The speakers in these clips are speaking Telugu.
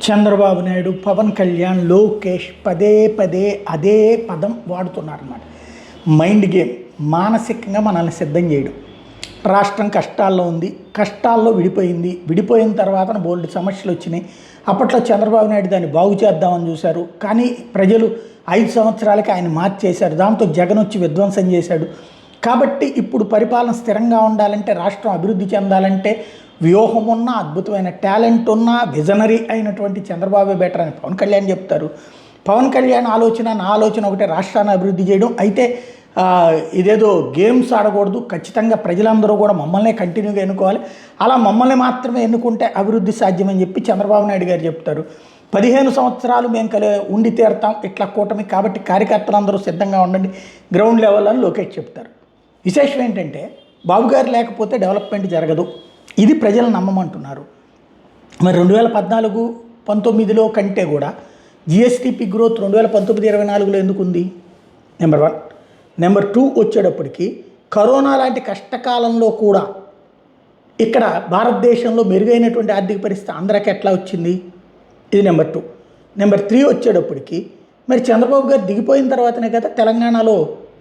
చంద్రబాబు నాయుడు, పవన్ కళ్యాణ్, లోకేష్ పదే పదే అదే పదం వాడుతున్నారన్నమాట. మైండ్ గేమ్, మానసికంగా మనల్ని సిద్ధం చేయడం. రాష్ట్రం కష్టాల్లో ఉంది, కష్టాల్లో విడిపోయింది, విడిపోయిన తర్వాత బోల్డ్ సమస్యలు వచ్చినాయి. అప్పట్లో చంద్రబాబు నాయుడు దాన్ని బాగు చేద్దామని చూశారు, కానీ ప్రజలు 5 సంవత్సరాలకి ఆయన మార్చేశారు. దాంతో జగన్ వచ్చి విధ్వంసం చేశాడు. కాబట్టి ఇప్పుడు పరిపాలన స్థిరంగా ఉండాలంటే, రాష్ట్రం అభివృద్ధి చెందాలంటే, వ్యూహం ఉన్న, అద్భుతమైన టాలెంట్ ఉన్న, విజనరీ అయినటువంటి చంద్రబాబు బెటర్ అని పవన్ కళ్యాణ్ చెప్తారు. పవన్ కళ్యాణ్ ఆలోచన, నా ఆలోచన ఒకటే, రాష్ట్రాన్ని అభివృద్ధి చేయడం. అయితే ఇదేదో గేమ్స్ ఆడకూడదు, ఖచ్చితంగా ప్రజలందరూ కూడా మమ్మల్నే కంటిన్యూగా ఎన్నుకోవాలి, అలా మమ్మల్ని మాత్రమే ఎన్నుకుంటే అభివృద్ధి సాధ్యమని చెప్పి చంద్రబాబు నాయుడు గారు చెప్తారు. 15 సంవత్సరాలు మేము ఉండి తీరుతాం ఇట్లా కూటమి, కాబట్టి కార్యకర్తలందరూ సిద్ధంగా ఉండండి గ్రౌండ్ లెవెల్ అని లోకేష్ చెప్తారు. విశేషం ఏంటంటే, బాబు గారు లేకపోతే డెవలప్మెంట్ జరగదు, ఇది ప్రజలు నమ్మమంటున్నారు. మరి 2014-19లో కంటే కూడా జిఎస్టిపి గ్రోత్ 2019-24లో ఎందుకుంది? నెంబర్ 1. నెంబర్ 2 వచ్చేటప్పటికి కరోనా లాంటి కష్టకాలంలో కూడా ఇక్కడ భారతదేశంలో మెరుగైనటువంటి ఆర్థిక పరిస్థితి ఆంధ్రాకి ఎట్లా వచ్చింది? ఇది నెంబర్ 2. నెంబర్ 3 వచ్చేటప్పటికి మరి చంద్రబాబు గారు దిగిపోయిన తర్వాతనే కదా తెలంగాణలో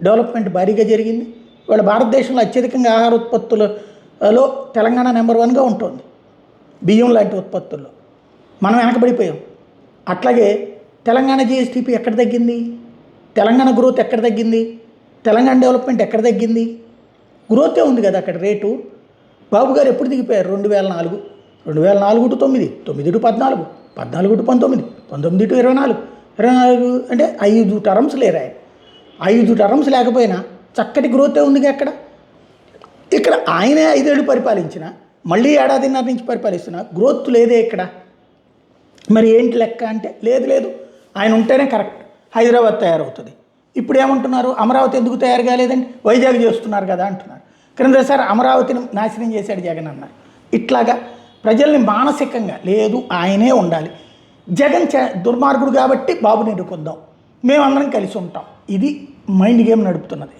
డెవలప్మెంట్ భారీగా జరిగింది. ఇవాళ భారతదేశంలో అత్యధికంగా ఆహార ఉత్పత్తులలో తెలంగాణ నెంబర్ 1గా ఉంటుంది. బియ్యం లాంటి ఉత్పత్తుల్లో మనం వెనకబడిపోయాం. అట్లాగే తెలంగాణ జిఎస్టిపి ఎక్కడ తగ్గింది? తెలంగాణ గ్రోత్ ఎక్కడ తగ్గింది? తెలంగాణ డెవలప్మెంట్ ఎక్కడ తగ్గింది? గ్రోతే ఉంది కదా అక్కడ రేటు. బాబు గారు ఎప్పుడు దిగిపోయారు? 2004, 2004-9, 9-14, 14-19, 19-24, 24 అంటే 5 టర్మ్స్ లేరు ఆయన. 5 టర్మ్స్ లేకపోయినా చక్కటి గ్రోతే ఉందిగా అక్కడ. ఇక్కడ ఆయనే 5 ఏళ్ళు పరిపాలించిన, మళ్ళీ ఏడాదిన్నర నుంచి పరిపాలిస్తున్నా, గ్రోత్ లేదే ఇక్కడ. మరి ఏంటి లెక్క అంటే, లేదు ఆయన ఉంటేనే కరెక్ట్ హైదరాబాద్ తయారవుతుంది. ఇప్పుడు ఏమంటున్నారు? అమరావతి ఎందుకు తయారు కాలేదండి? వైజాగ్ చేస్తున్నారు కదా అంటున్నారు. క్రిందసారి అమరావతిని నాశనం చేశాడు జగన్ అన్నారు. ఇట్లాగా ప్రజల్ని మానసికంగా, లేదు ఆయనే ఉండాలి, జగన్ దుర్మార్గుడు కాబట్టి బాబుని ఎన్నుకుందాం, మేమందరం కలిసి ఉంటాం, ఇది మైండ్ గేమ్ నడుపుతున్నది.